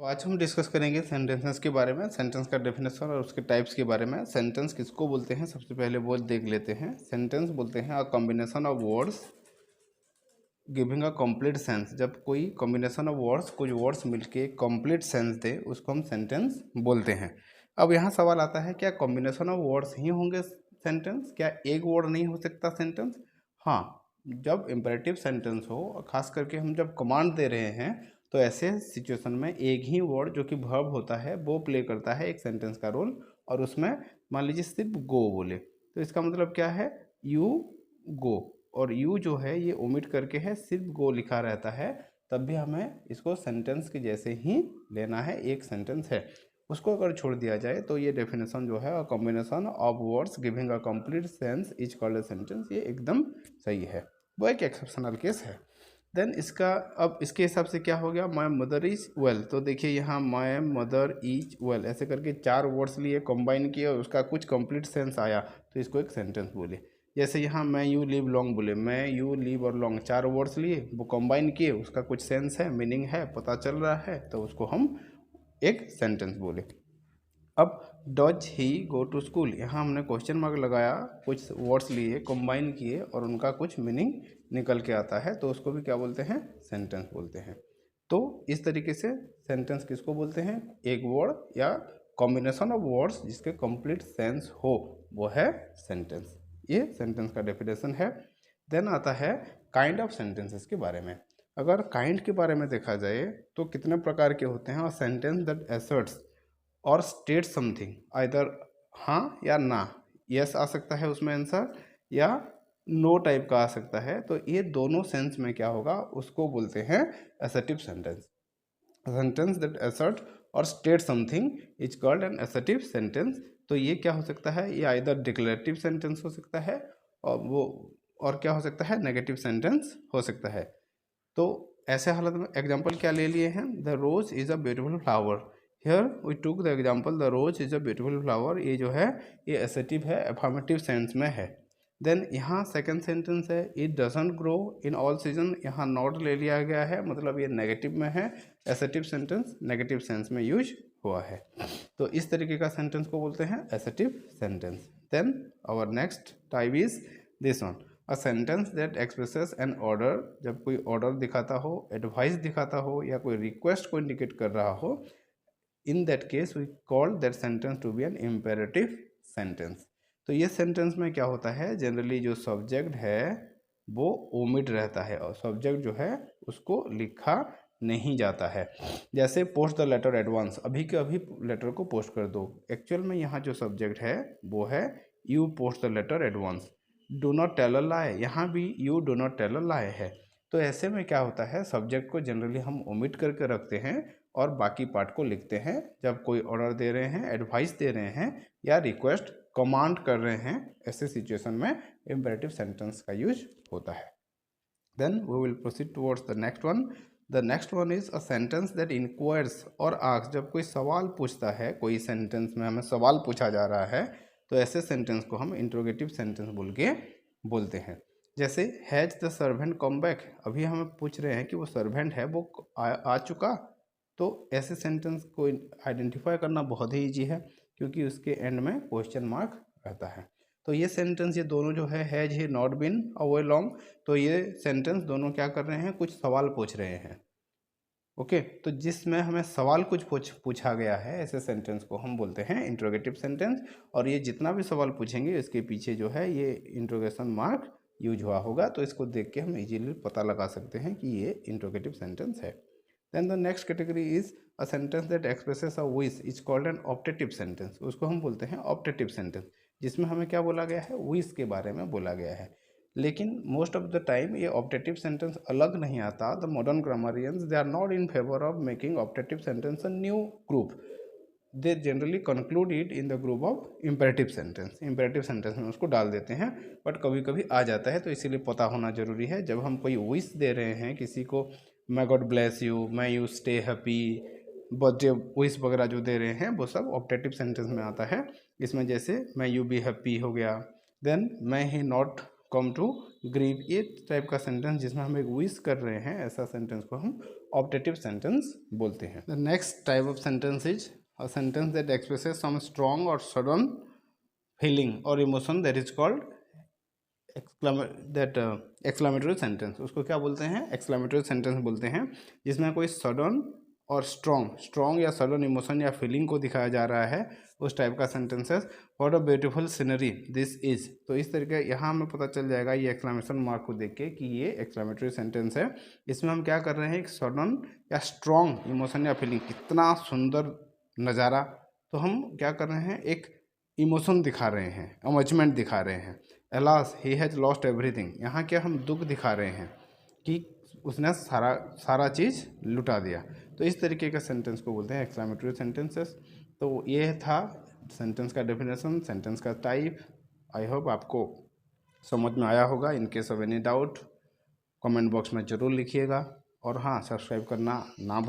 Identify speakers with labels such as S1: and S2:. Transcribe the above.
S1: तो आज हम डिस्कस करेंगे सेंटेंसेस के बारे में, सेंटेंस का डेफिनेशन और उसके टाइप्स के बारे में। सेंटेंस किसको बोलते हैं, सबसे पहले वो देख लेते हैं। सेंटेंस बोलते हैं a combination of words giving a complete sense. जब कोई कॉम्बिनेशन ऑफ वर्ड्स, कुछ वर्ड्स मिलके कंप्लीट सेंस दे, उसको हम सेंटेंस बोलते हैं। अब यहाँ सवाल आता है, क्या कॉम्बिनेशन ऑफ वर्ड्स ही होंगे सेंटेंस? क्या एक वर्ड नहीं हो सकता सेंटेंस? हाँ, जब इम्पेरेटिव सेंटेंस हो, खास करके हम जब कमांड दे रहे हैं, तो ऐसे सिचुएशन में एक ही वर्ड जो कि वर्ब होता है वो प्ले करता है एक सेंटेंस का रोल। और उसमें मान लीजिए सिर्फ गो बोले, तो इसका मतलब क्या है, यू गो। और यू जो है ये ओमिट करके है, सिर्फ गो लिखा रहता है, तब भी हमें इसको सेंटेंस के जैसे ही लेना है, एक सेंटेंस है। उसको अगर छोड़ दिया जाए तो ये डेफिनेशन जो है, combination of words giving a complete sense is called a sentence, ये एकदम सही है। वो एक एक्सेप्शनल केस है। देन इसका, अब इसके हिसाब से क्या हो गया, माई मदर इज वेल। तो देखिए यहाँ माई मदर इज वेल ऐसे करके चार वर्ड्स लिए, कंबाइन किए और उसका कुछ कंप्लीट सेंस आया, तो इसको एक सेंटेंस बोले। जैसे यहाँ मैं यू लिव लॉन्ग बोले, मैं यू लिव और लॉन्ग चार वर्ड्स लिए, वो कंबाइन किए, उसका कुछ सेंस है, मीनिंग है, पता चल रहा है, तो उसको हम एक सेंटेंस बोले। अब does he go to school, यहाँ हमने क्वेश्चन मार्क लगाया, कुछ वर्ड्स लिए, कंबाइन किए और उनका कुछ मीनिंग निकल के आता है, तो उसको भी क्या बोलते हैं, सेंटेंस बोलते हैं। तो इस तरीके से सेंटेंस किसको बोलते हैं, एक वर्ड या कॉम्बिनेशन ऑफ वर्ड्स जिसके कंप्लीट सेंस हो, वो है सेंटेंस। ये सेंटेंस का डेफिनेशन है। देन आता है काइंड ऑफ सेंटेंसेस के बारे में। अगर काइंड के बारे में देखा जाए तो कितने प्रकार के होते हैं, और सेंटेंस दैट असर्ट्स और स्टेट समथिंग, आइदर हाँ या ना, यस आ सकता है उसमें आंसर, या नो टाइप का आ सकता है, तो ये दोनों सेंस में क्या होगा, उसको बोलते हैं assertive sentence. Sentence that assert or state something is called an assertive sentence. तो ये क्या हो सकता है, ये आइदर डिक्लेरेटिव सेंटेंस हो सकता है, और वो और क्या हो सकता है, नेगेटिव सेंटेंस हो सकता है। तो ऐसे हालत में एग्जाम्पल क्या ले लिए हैं, the rose is a beautiful flower. Here we took the example the rose is a beautiful flower, ये जो है ये एसेटिव है, अफर्मेटिव सेंस में है। देन यहाँ सेकंड सेंटेंस है, it doesn't grow in all season, यहाँ नॉट ले लिया गया है, मतलब ये नेगेटिव में है, एसेटिव सेंटेंस नेगेटिव सेंस में यूज हुआ है। तो इस तरीके का सेंटेंस को बोलते हैं assertive sentence. Then our next type is this one, a sentence that expresses an order. जब कोई ऑर्डर दिखाता हो, एडवाइस दिखाता हो, या कोई रिक्वेस्ट को इंडिकेट कर रहा हो, in that case we call that sentence to be an imperative sentence. तो ये सेंटेंस में क्या होता है, जनरली जो सब्जेक्ट है वो ओमिट रहता है, और सब्जेक्ट जो है उसको लिखा नहीं जाता है। जैसे पोस्ट द लेटर एडवांस, अभी के अभी लेटर को पोस्ट कर दो, एक्चुअल में यहाँ जो सब्जेक्ट है वो है you post the letter advance. Do not tell a lie, यहाँ भी you do not tell a lie है। तो ऐसे में क्या होता है, सब्जेक्ट को जनरली हम ओमिट करके रखते हैं और बाकी पार्ट को लिखते हैं जब कोई ऑर्डर दे रहे हैं, एडवाइस दे रहे हैं, या रिक्वेस्ट कमांड कर रहे हैं। ऐसे सिचुएशन में इम्पेरेटिव सेंटेंस का यूज होता है। Then we will proceed towards the next one. The next one is a sentence that inquires or asks. जब कोई सवाल पूछता है, कोई सेंटेंस में हमें सवाल पूछा जा रहा है, तो ऐसे सेंटेंस को हम इंट्रोगेटिव सेंटेंस बोल के बोलते हैं। जैसे has the servant come back, अभी हमें पूछ रहे हैं कि वो सर्वेंट है वो आ चुका। तो ऐसे सेंटेंस को आइडेंटिफाई करना बहुत ही ईजी है, क्योंकि उसके एंड में क्वेश्चन मार्क रहता है। तो ये सेंटेंस, ये दोनों जो है, has he not been away long, तो ये सेंटेंस दोनों क्या कर रहे हैं, कुछ सवाल पूछ रहे हैं। ओके, तो जिसमें हमें सवाल कुछ पूछा गया है, ऐसे सेंटेंस को हम बोलते हैं इंट्रोगेटिव सेंटेंस। और ये जितना भी सवाल पूछेंगे इसके पीछे जो है ये इंट्रोगेशन मार्क यूज हुआ होगा, तो इसको देख के हम इजीली पता लगा सकते हैं कि ये इंट्रोगेटिव सेंटेंस है। Then the next category is a sentence that expresses a wish is called an optative sentence. उसको हम बोलते हैं ऑप्टेटिव सेंटेंस, जिसमें हमें क्या बोला गया है, विश के बारे में बोला गया है। लेकिन मोस्ट ऑफ द टाइम ये ऑप्टेटिव सेंटेंस अलग नहीं आता। The modern grammarians they are not in favour of making optative sentence a new group, they generally conclude it in the group of imperative sentence. Imperative sentence में उसको डाल देते हैं, but कभी कभी आ जाता है, तो इसीलिए पता होना जरूरी है। जब हम कोई विश दे रहे हैं किसी को, मैं गॉड ब्लेस यू, मैं you stay happy, birthday wish वगैरह जो दे रहे हैं वो सब ऑप्टेटिव सेंटेंस में आता है। इसमें जैसे मैं यू बी हैप्पी हो गया, देन मैं ही नॉट कम टू ग्रीव, ये टाइप का सेंटेंस जिसमें हम एक विश कर रहे हैं, ऐसा सेंटेंस को हम ऑप्टेटिव सेंटेंस बोलते हैं। The next type of sentence is a sentence that expresses some strong or sudden feeling or emotion, that is called exclamatory sentence. उसको क्या बोलते हैं? एक्सक्लामेटरी सेंटेंस बोलते हैं, जिसमें कोई सडन और स्ट्रॉन्ग या सडन इमोशन या फीलिंग को दिखाया जा रहा है, उस टाइप का sentences. What a beautiful scenery this is, तो इस तरीके यहाँ हमें पता चल जाएगा ये एक्सक्लामेशन मार्क को देख के कि ये एक्सक्लामेटरी सेंटेंस है। इसमें हम क्या कर रहे हैं? एक सडन या स्ट्रॉन्ग इमोशन या फीलिंग, कितना सुंदर नज़ारा, तो हम क्या कर रहे हैं? एक इमोशन दिखा रहे हैं, अमैचमेंट दिखा रहे हैं। Alas he has lost everything, यहाँ क्या हम दुख दिखा रहे हैं कि उसने सारा चीज़ लुटा दिया। तो इस तरीके के सेंटेंस को बोलते हैं एक्सक्लामेटरी सेंटेंसेस। तो ये था सेंटेंस का डेफिनेशन, सेंटेंस का टाइप। आई होप आपको समझ में आया होगा। In case of any doubt comment box में ज़रूर लिखिएगा, और हाँ, सब्सक्राइब करना ना भूलिए।